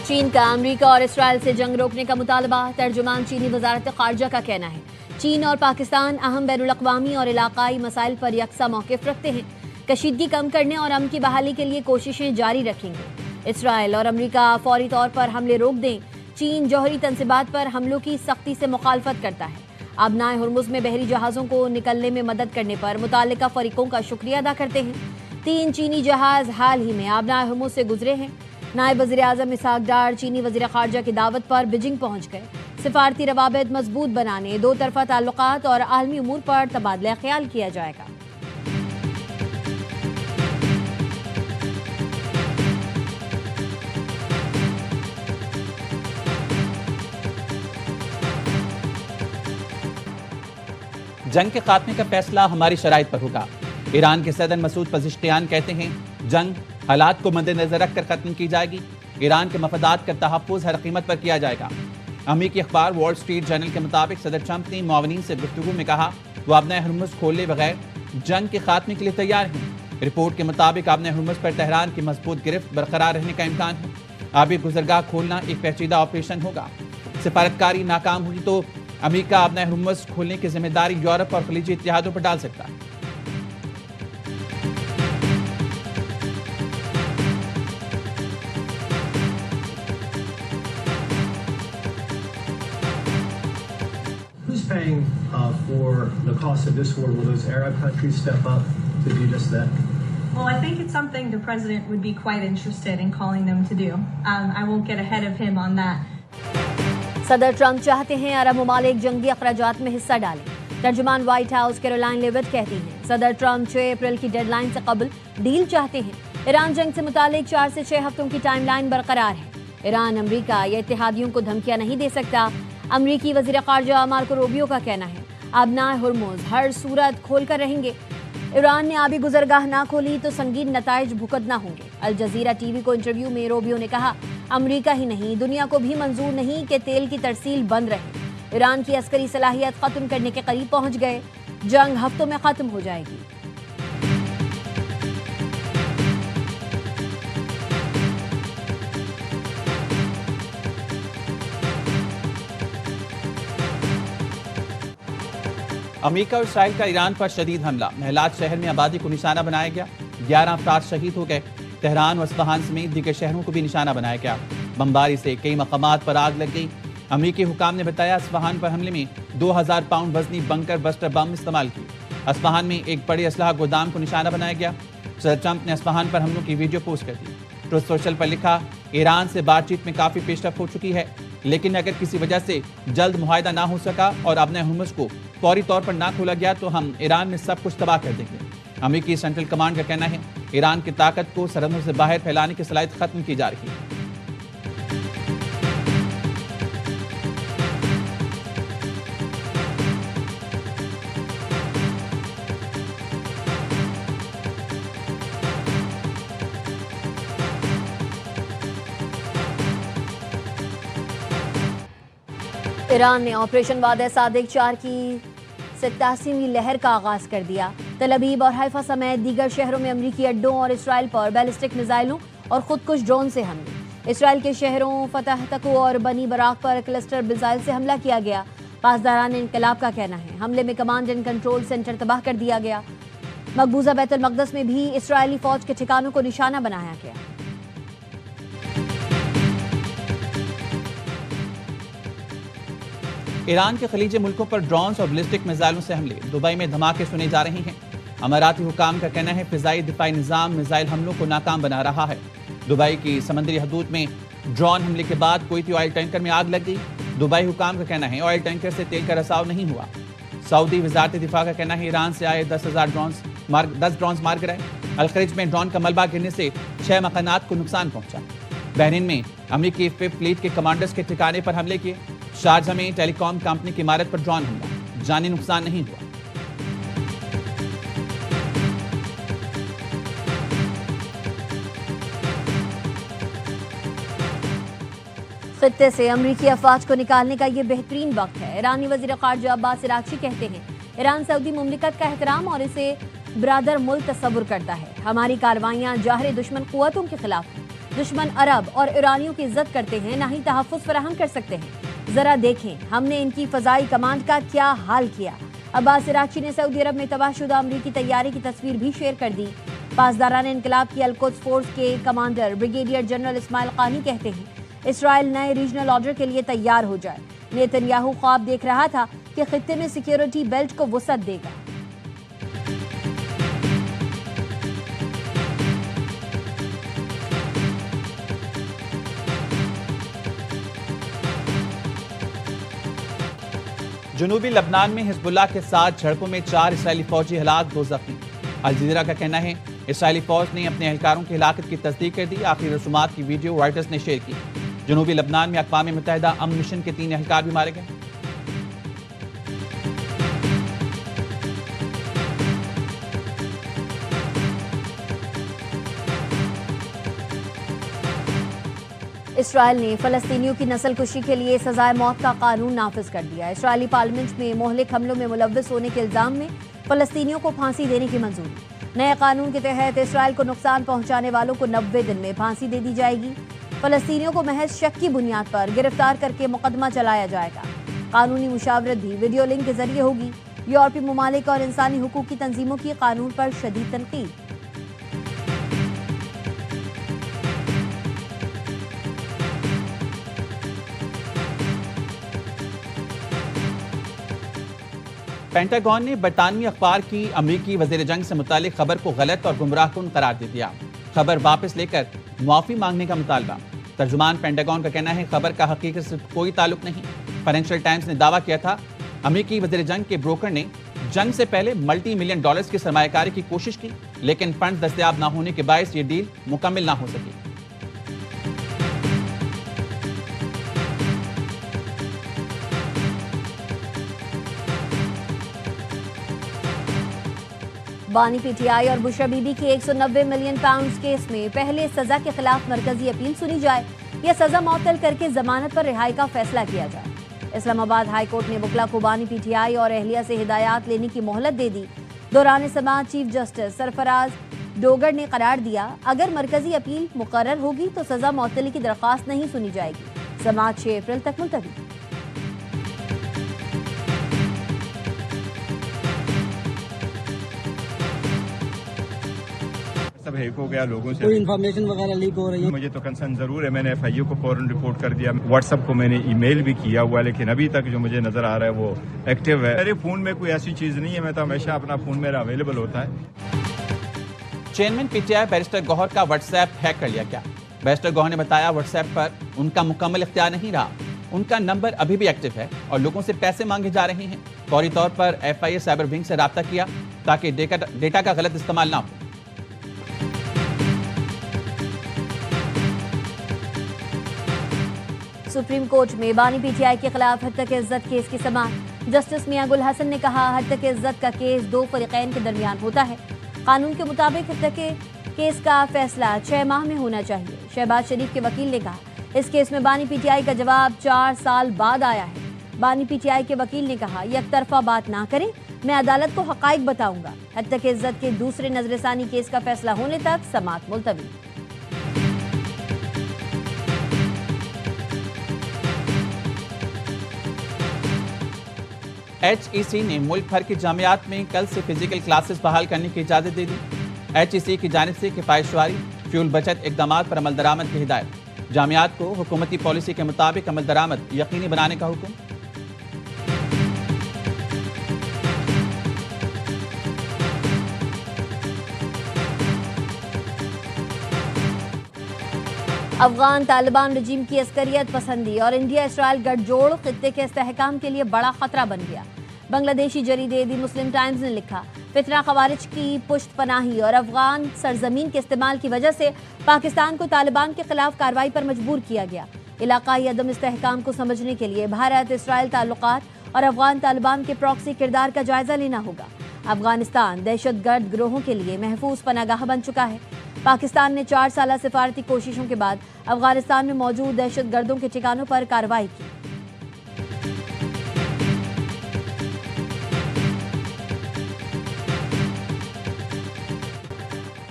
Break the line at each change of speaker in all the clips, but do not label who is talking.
चीन का अमेरिका और इसराइल से जंग रोकने का मुतालबा। तर्जुमान चीनी वजारत खारजा का कहना है चीन और पाकिस्तान अहम बैनुल-अक़वामी और इलाकाई मसाइल पर यकसा मौक़िफ़ रखते हैं। कशीदगी कम करने और अमन की बहाली के लिए कोशिशें जारी रखेंगे। इसराइल और अमेरिका फौरी तौर पर हमले रोक दें। चीन जौहरी तंसीबात पर हमलों की सख्ती से मुखालफत करता है। आबनाए हुर्मुज़ में बहरी जहाज़ों को निकलने में मदद करने पर मुताल्लिका फ़रीक़ों का शुक्रिया अदा करते हैं। 3 चीनी जहाज़ हाल ही में आबनाए हुर्मुज़ से गुजरे हैं। नायब वज़ीर आज़म इसहाक़ डार चीनी वज़ीर ख़ारजा की दावत पर बीजिंग पहुँच गए। सिफारती रवाबित मजबूत बनाने, 2 तरफ़ा ताल्लुक़ात और आलमी उमूर पर तबादला ख्याल किया जाएगा।
जंग के खात्मे का फैसला हमारी शराइत पर होगा। ईरान के सदर मसूद पज़ेश्कियान कहते हैं जंग हालात को मद्देनजर रखकर खत्म की जाएगी। ईरान के मफादात का तहफ़्फ़ुज़ हर कीमत पर किया जाएगा। अमेरिकी अखबार वॉल स्ट्रीट जर्नल के मुताबिक सदर ट्रंप ने मुआवनीन से गुफ्तगू में कहा वो आबनाए हुर्मुज़ खोले बगैर जंग के खात्मे के लिए तैयार हैं। रिपोर्ट के मुताबिक आबनाए हुर्मुज़ पर तेहरान की मजबूत गिरफ्त बरकरार रहने का इम्कान है। आबी गुज़रगाह खोलना एक पेचीदा ऑपरेशन होगा। सिफारतकारी नाकाम हुई तो अमेरिका आबनाए हुर्मुज़ खोलने की जिम्मेदारी यूरोप और खलीजी इत्तेहादों पर डाल सकता है।
Paying for the cost of this war? Will those Arab countries step up to do just that?
Well, I think it's something the president would be quite interested in calling them to do. I won't get ahead of him on that.
सदर Trump चाहते हैं अरब ममालिक जंगी अखराजात में हिस्सा डालें। तर्जुमान white house Caroline Levitt कहती हैं सदर ट्रंप 6 अप्रैल की डेडलाइन से कबल डील चाहते हैं। ईरान जंग से मुतालिक 4 से 6 हफ्तों की टाइमलाइन बरकरार है। ईरान अमरीका या इत्तेहादियों को धमकियां नहीं दे सकता। अमरीकी वज़ीर ख़ारजा मार्को रूबियो का कहना है आबनाए हुर्मुज़ हर सूरत खोल कर रहेंगे। ईरान ने आबी गुज़रगाह ना खोली तो संगीन नताइज भुगतना होंगे। अल जज़ीरा टीवी को इंटरव्यू में रूबियो ने कहा अमरीका ही नहीं दुनिया को भी मंजूर नहीं कि तेल की तरसील बंद रहे। ईरान की अस्करी सलाहियत ख़त्म करने के करीब पहुँच गए। जंग हफ्तों में ख़त्म हो जाएगी।
अमेरिका और इसराइल का ईरान पर शदीद हमला। महलात शहर में आबादी को निशाना बनाया गया। 11 अफराद शहीद हो गए। तेहरान और अस्फहान समेत दीगर शहरों को भी निशाना बनाया गया। बमबारी से कई मकामात पर आग लग गई। अमेरिकी हुकाम ने बताया अस्फहान पर हमले में 2000 पाउंड वजनी बंकर बस्टर बम इस्तेमाल किए। अस्फहान में एक बड़े असलहा गोदाम को निशाना बनाया गया। सदर ट्रंप ने अस्फहान पर हमलों की वीडियो पोस्ट कर दी। ट्रुथ सोशल पर लिखा ईरान से बातचीत में काफ़ी पेशरफ हो चुकी है, लेकिन अगर किसी वजह से जल्द मुआहदा ना हो सका और आबनाए हुर्मुज़ को फौरी तौर पर ना खोला गया तो हम ईरान में सब कुछ तबाह कर देंगे। अमेरिकी सेंट्रल कमांड का कहना है ईरान की ताकत को सरहदों से बाहर फैलाने की सलाहियत खत्म की जा रही है।
ईरान ने ऑपरेशन वादे सादिक 4 की 87वीं लहर का आगाज कर दिया। तल अबीब और हैफा समेत दीगर शहरों में अमरीकी अड्डों और इसराइल पर बैलिस्टिक मिसाइलों और खुदकुश ड्रोन से हमले। इसराइल के शहरों फतह तकू और बनी बराक पर क्लस्टर मिसाइल से हमला किया गया। पासदारान इनकलाब का कहना है हमले में कमांड एंड कंट्रोल सेंटर तबाह कर दिया गया। मकबूजा बैतुल मक़दस में भी इसराइली फौज के ठिकानों को निशाना बनाया गया।
ईरान के खलीजी मुल्कों पर ड्रोन्स और बैलिस्टिक मिसाइलों से हमले। दुबई में धमाके सुने जा रहे हैं। अमाराती हुकाम का कहना है फिजाई दिफाई निज़ाम मिसाइल हमलों को नाकाम बना रहा है। दुबई की समंदरी हदूद में ड्रोन हमले के बाद कोईती ऑयल टैंकर में आग लग गई। दुबई हुकाम का कहना है ऑयल टैंकर से तेल का रिसाव नहीं हुआ। सऊदी वजारत दिफा का कहना है ईरान से आए 10 ड्रोन्स मार गिराए। अलखरीज में ड्रोन का मलबा गिरने से 6 मकानात को नुकसान पहुंचा। बहरीन में अमेरिकी 5th फ्लीट के कमांडर्स के ठिकाने पर हमले किए। शारजा में टेलीकॉम कंपनी की इमारत पर ड्रोन हमला। जानी नुकसान नहीं हुआ।
खित्ते से अमरीकी अफवाज को निकालने का ये बेहतरीन वक्त है। ईरानी वज़ीर ख़ारजा अब्बास इराक़ची कहते हैं ईरान सऊदी मुमलिकत का एहतराम और इसे बरादर मुल्क तस्वुर करता है। हमारी कार्रवाइयाँ जाहिर दुश्मन क़ुव्वतों के खिलाफ हैं। दुश्मन अरब और ईरानियों की इज्जत करते हैं, ना ही तहफ्फुज़ फराहम कर सकते हैं। जरा देखें हमने इनकी फजाई कमांड का क्या हाल किया। अब्बास इराक़ची ने सऊदी अरब में तबाहशुदा अमरीकी तैयारी की तस्वीर भी शेयर कर दी। पासदारान इनकलाब की अल-कुद्स फोर्स के कमांडर ब्रिगेडियर जनरल इस्माइल कानी कहते हैं इसराइल नए रीजनल ऑर्डर के लिए तैयार हो जाए। नेतन्याहू ख्वाब देख रहा था कि खित्ते में सिक्योरिटी बेल्ट को वुसअत देगा।
जनूबी लबनान में हिजबुल्लाह के साथ झड़पों में 4 इसराइली फौजी हलाक, 2 जख्मी। अल जज़ीरा का कहना है इसराइली फौज ने अपने एहलकारों की हलाकत की तस्दीक कर दी। आखिरी रसूमात की वीडियो रॉयटर्स ने शेयर की। जनूबी लबनान में अक़वाम मुत्तहिदा अमन मिशन के 3 एहलकार भी मारे गए।
इसराइल ने फ़लस्तीनियों की नस्लकुशी के लिए सजाए मौत का कानून नाफिज कर दिया। इसराइली पार्लियामेंट में मोहलिक हमलों में मुलव्वस होने के इल्जाम में फ़लस्तीनियों को फांसी देने की मंजूरी। नए कानून के तहत इसराइल को नुकसान पहुंचाने वालों को 90 दिन में फांसी दे दी जाएगी। फ़लस्तीनियों को महज शक की बुनियाद पर गिरफ्तार करके मुकदमा चलाया जाएगा। कानूनी मुशावरत भी वीडियो लिंक के जरिए होगी। यूरोपीय ममालिक और इंसानी हुकूक की तंजीमों की कानून पर शदीद तनकीद।
पेंटागन ने बरतानवी अखबार की अमरीकी वज़ीर जंग से मुतालिक खबर को गलत और गुमराहकुन करार दे दिया। खबर वापस लेकर मुआफ़ी मांगने का मुतालबा। तर्जुमान पेंटागन का कहना है खबर का हकीकत से कोई ताल्लुक नहीं। फाइनेंशियल टाइम्स ने दावा किया था अमरीकी वज़ीर जंग के ब्रोकर ने जंग से पहले मल्टी मिलियन डॉलर्स की सरमायाकारी की कोशिश की, लेकिन फंड दस्तयाब न होने के बायस ये डील मुकम्मल ना हो सकी।
बानी पीटीआई और बुशरा बीबी के 190 मिलियन पाउंड केस में पहले सजा के खिलाफ मरकजी अपील सुनी जाए या सजा मुअत्तल करके जमानत पर रिहाई का फैसला किया जाए। इस्लामाबाद हाई कोर्ट ने वकला को बानी पीटीआई और अहलिया से हिदायत लेने की मोहलत दे दी। दौरान समाअत चीफ जस्टिस सरफराज डोगर ने करार दिया अगर मरकजी अपील मुकर्रर होगी तो सजा मुअत्तली की दरख्वास्त नहीं सुनी जाएगी। समाअत 6 अप्रैल तक मुलतवी।
सब हैक हो गया, लोगों से
कोई इन्फॉर्मेशन वगैरह लीक हो रही है।
मुझे तो कंसर्न जरूर है। मैंने एफआईयू को फौरन रिपोर्ट कर दिया। व्हाट्सएप को मैंने ईमेल भी किया हुआ है, लेकिन अभी तक जो मुझे नजर आ रहा है वो एक्टिव है। मेरे फोन में कोई ऐसी चीज नहीं है, मैं तो हमेशा अपना फोन मेरा अवेलेबल होता है।
चेयरमैन पीटीआई बैरिस्टर गौहर का व्हाट्सएप हैक कर लिया गया। बैरिस्टर गौहर ने बताया व्हाट्सएप पर उनका मुकम्मल इख्तियार नहीं रहा। उनका नंबर अभी भी एक्टिव है और लोगों से पैसे मांगे जा रहे हैं। फौरी तौर पर एफआईए साइबर विंग से राब्ता किया ताकि डेटा का गलत इस्तेमाल ना हो।
सुप्रीम कोर्ट में बानी पीटीआई के खिलाफ हत्तक इज्जत केस की समाअत। जस्टिस मियां गुल हसन ने कहा हत्तक इज्जत का केस 2 फरीकैन के दरमियान होता है। कानून के मुताबिक हत्तक केस का फैसला 6 माह में होना चाहिए। शहबाज शरीफ के वकील ने कहा इस केस में बानी पीटीआई का जवाब 4 साल बाद आया है। बानी पीटीआई के वकील ने कहा एक तरफा बात ना करें, मैं अदालत को हकाइक बताऊंगा। हत्तक इज्जत के दूसरे नजरसानी केस का फैसला होने तक समाअत मुलतवी।
HEC ने मुल्क भर की जामियात में कल से फिजिकल क्लासेस बहाल करने की इजाजत दे दी। HEC की जानिब से किफायतशुमारी, फ्यूल बचत इकदाम पर अमल दरामद की हिदायत। जामियात को हुकूमती पॉलिसी के मुताबिक अमल दरामद यकीनी बनाने का हुक्म।
अफगान तालिबान रजीम की अस्करियत पसंदी और इंडिया इसराइल गठजोड़ खित्ते के इस्तेहकाम के लिए बड़ा खतरा बन गया। बांग्लादेशी जरीदे दी मुस्लिम टाइम्स ने लिखा फितना खवारिज की पुश्त पनाही और अफगान सरजमीन के इस्तेमाल की वजह से पाकिस्तान को तालिबान के खिलाफ कार्रवाई पर मजबूर किया गया। इलाकाई अदम इस्तेहकाम को समझने के लिए भारत इसराइल ताल्लुकात और अफगान तालिबान के प्रॉक्सी किरदार का जायजा लेना होगा। अफगानिस्तान दहशतगर्द गिरोहों के लिए महफूज पनागाह बन चुका है। पाकिस्तान ने 4 साल सिफारती कोशिशों के बाद अफगानिस्तान में मौजूद दहशतगर्दों के ठिकानों पर कार्रवाई की।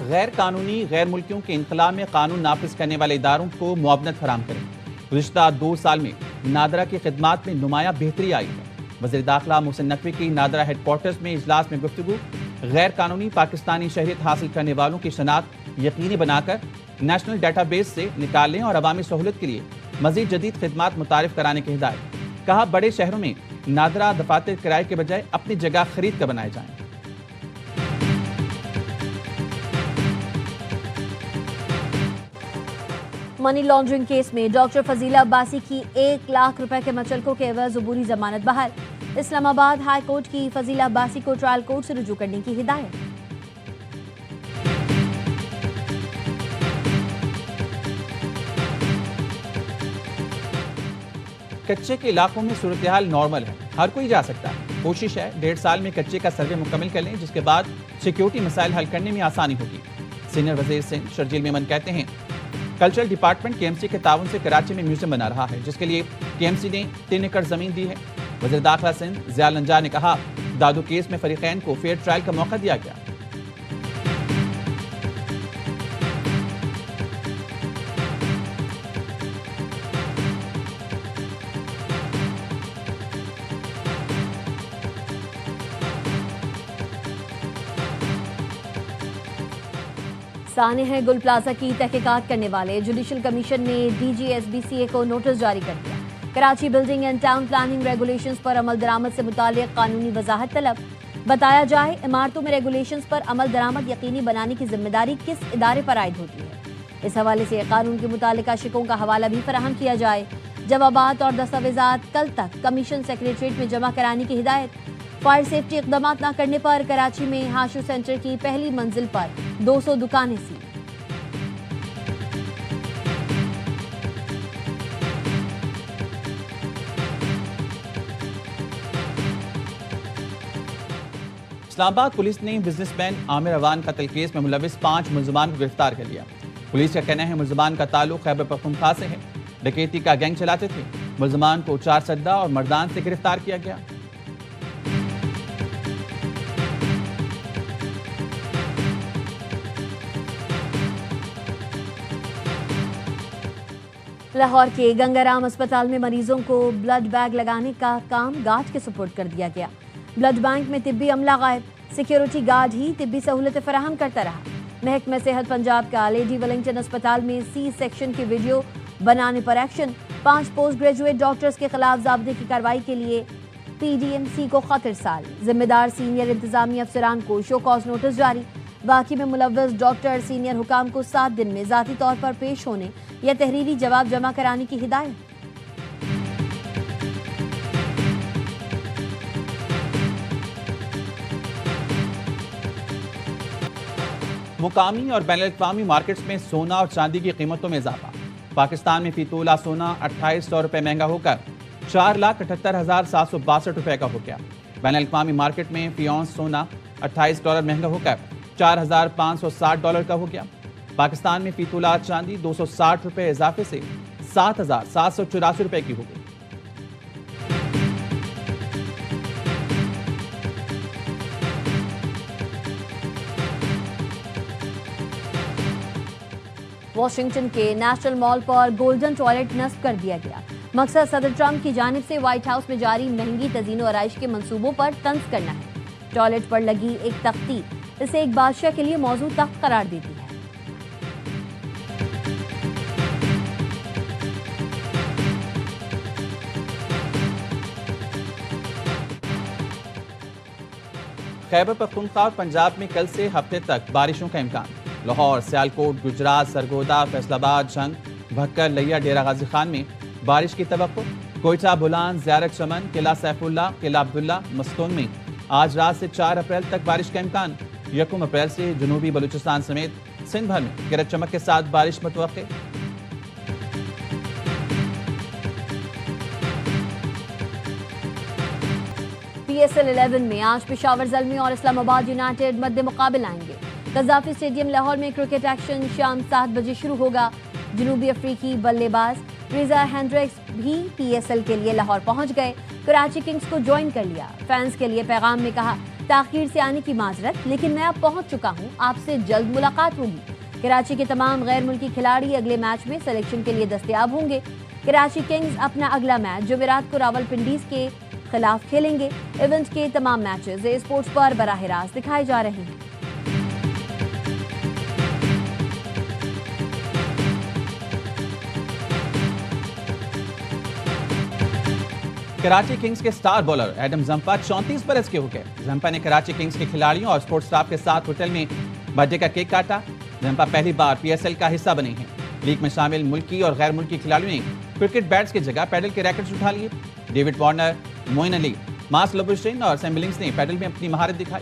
गैर कानूनी गैर मुल्कियों के इनकला में कानून नाफिज करने वाले इदारों को मुआवनत फराम करें। गुज़िश्ता 2 साल में नादरा की खिदमात में नुमाया बेहतरी आई है। वज़ीर दाखिला मोहसिन नकवी की नादरा हेडक्वार्टर्स में इजलास में गुफ्तगू। गैर कानूनी पाकिस्तानी शहरियत हासिल करने वालों की शनाख्त यकीनी बनाकर नेशनल डेटाबेस से निकालने और अवामी सहूलत के लिए मजीद जदीद खिदमात मुतारिफ कराने की हिदायत। कहा, बड़े शहरों में नादरा दफातर किराए के बजाय अपनी जगह खरीद कर बनाए जाएं।
मनी लॉन्ड्रिंग केस में डॉक्टर फजीला अब्बासी की 1 लाख रुपए के मचलकों के एवज अबूरी जमानत बहाल। इस्लामाबाद हाई कोर्ट की फजीला अब्बासी को ट्रायल कोर्ट से रुजू करने की हिदायत।
कच्चे के इलाकों में सूरत हाल नॉर्मल है, हर कोई जा सकता है। कोशिश है 1.5 साल में कच्चे का सर्वे मुकम्मल कर लें, जिसके बाद सिक्योरिटी मसाइल हल करने में आसानी होगी। सीनियर वजीर सिंध शर्जील मेमन कहते हैं, कल्चरल डिपार्टमेंट केएमसी के ताउन से कराची में म्यूजियम बना रहा है, जिसके लिए केएमसी ने 3 एकड़ जमीन दी है। वज़ीर दाखिला सिंध ज़िया लंजा ने कहा, दादू केस में फरीकैन को फेयर ट्रायल का मौका दिया गया।
सानेह गुल प्लाजा की तहकीकात करने वाले जुडिशल कमीशन ने DGSBCA को नोटिस जारी कर दिया। Karachi building and town planning regulations पर अमल दरामद से मुताल्लिक कानूनी वजाहत तलब। बताया जाए, इमारतों में रेगुलेशंस पर अमल दरामद यकीनी बनाने की जिम्मेदारी किस इदारे पर आयद होती है। इस हवाले से कानून के मुतालिका शिकों का हवाला भी फराहम किया जाए। जवाबात और दस्तावेजात कल तक कमीशन सेक्रेटरीट में जमा कराने की हिदायत। फायर सेफ्टी इकदाम न करने पर कराची में हाशु सेंटर की पहली मंजिल पर 200 दुकानें सील।
इस्लामाबाद पुलिस ने बिजनेसमैन आमिर अवान कत्ल केस में मुलविस 5 मुलजमान को गिरफ्तार कर लिया। पुलिस का कहना है, मुलजमान का ताल्लुक खैबर पख्तूनख्वा से है। डकैती का गैंग चलाते थे। मुलजमान को 4 सद्दा और मर्दान से गिरफ्तार किया गया।
लाहौर के गंगाराम अस्पताल में मरीजों को ब्लड बैग लगाने का काम गार्ड के सुपुर्द कर दिया गया। ब्लड बैंक में तिब्बी अमला गायब, सिक्योरिटी गार्ड ही तिब्बी सहूलतें फराहम करता रहा। महकमा सेहत पंजाब का लेडी वेलिंगटन अस्पताल में C सेक्शन की वीडियो बनाने पर एक्शन। 5 पोस्ट ग्रेजुएट डॉक्टर्स के खिलाफ ज़ाब्ते की कार्रवाई के लिए PDMC को खत इरसाल। जिम्मेदार सीनियर इंतजामी अफसरान को शो कॉज नोटिस जारी। बाकी में मुलव्वस डॉक्टर सीनियर हुकाम को 7 दिन में ज़ाती तौर पर पेश होने या तहरीरी जवाब जमा कराने की हिदायत।
मुकामी और बैनुल-अक़वामी मार्केट्स में सोना और चांदी की कीमतों में इजाफा। पाकिस्तान में फी तोला सोना 2800 रुपये महंगा होकर 4,78,762 रुपये का हो गया। बैनुल-अक़वामी मार्केट में फी औंस सोना $28 महंगा होकर $4,560 का हो गया। पाकिस्तान में फी तोला चांदी 260 रुपये इजाफे से 7,784 रुपये की हो गई।
वॉशिंगटन के नेशनल मॉल पर गोल्डन टॉयलेट नस्ब कर दिया गया। मकसद सदर ट्रंप की जानिब से व्हाइट हाउस में जारी महंगी तज़ीनो आराइश के मंसूबों पर तंज करना है। टॉयलेट पर लगी एक तख्ती इसे एक बादशाह के लिए मौजूद तख्त करार देती है।
खैबर पख्तूनख्वा और पंजाब में कल से हफ्ते तक बारिशों का इम्कान। लाहौर, सियालकोट, गुजरात, सरगोदा, फैसलाबाद, जंग, भक्कर, लिया, डेरा गाजी खान में बारिश की तवक्को। कोयटा, बुलान, ज़ियारत चमन, किला सैफुल्ला, किला अब्दुल्ला, मस्तून में आज रात से 4 अप्रैल तक बारिश का इम्कान। 1 अप्रैल से जनूबी बलूचिस्तान समेत सिंध भर में गरज चमक के साथ बारिश मुतवक्के।
PSL 11 में आज पेशावर ज़ल्मी और इस्लामाबाद यूनाइटेड मध्य मुकाबिल आएंगे। कज़ाफी स्टेडियम लाहौर में क्रिकेट एक्शन शाम 7 बजे शुरू होगा। जनूबी अफ्रीकी बल्लेबाज रिजा हेंड्रिक्स भी PSL के लिए लाहौर पहुंच गए। कराची किंग्स को ज्वाइन कर लिया। फैंस के लिए पैगाम में कहा, ताखीर से आने की माजरत, लेकिन मैं अब पहुंच चुका हूं, आपसे जल्द मुलाकात होगी। कराची के तमाम गैर मुल्की खिलाड़ी अगले मैच में सिलेक्शन के लिए दस्तयाब होंगे। कराची किंग्स अपना अगला मैच जुमेरात को रावलपिंडी के खिलाफ खेलेंगे। इवेंट के तमाम मैचेस ए स्पोर्ट्स पर बराह रास्त दिखाए जा रहे हैं।
कराची किंग्स के स्टार बॉलर एडम जंपा 34 बरस के हो गए। जंपा ने कराची किंग्स के खिलाड़ियों और स्पोर्ट्स स्टाफ के साथ होटल में बर्थडे का केक काटा। जंपा पहली बार पीएसएल का हिस्सा बने हैं। लीग में शामिल मुल्की और गैर मुल्की खिलाड़ियों ने क्रिकेट बैट्स की जगह पैडल के रैकेट्स उठा लिए। David Warner, Moeen Ali, Marnus Labuschagne और सैम बिलिंग्स ने पैडल में अपनी महारत दिखाई।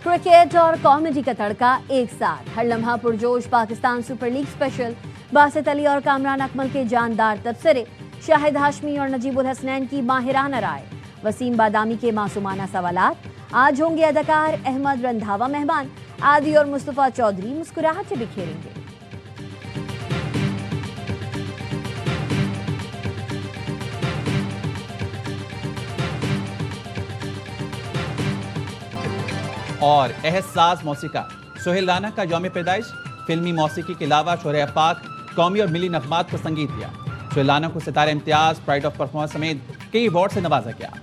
क्रिकेट और कॉमेडी का तड़का एक साथ। हर लम्हा पुरजोश Pakistan super league special. Basit Ali और कामरान अकमल के जानदार तबसरे। शाहिद हाशमी और नजीबुल हसनैन की माहिराना राय। वसीम बादामी के मासूमाना सवालात। आज होंगे अदाकार अहमद रंधावा मेहमान। आदि और मुस्तफा चौधरी मुस्कुराहट से बिखेरेंगे।
और एहसास मौसीका। सोहेल राना का यौम पैदाइश। फिल्मी मौसीकी के अलावा शोहर पाक, कौमी और मिली नगमात को संगीत दिया। सोहेल राना को सितारे इम्तियाज, प्राइड ऑफ परफॉर्मेंस समेत कई अवार्ड से नवाजा गया।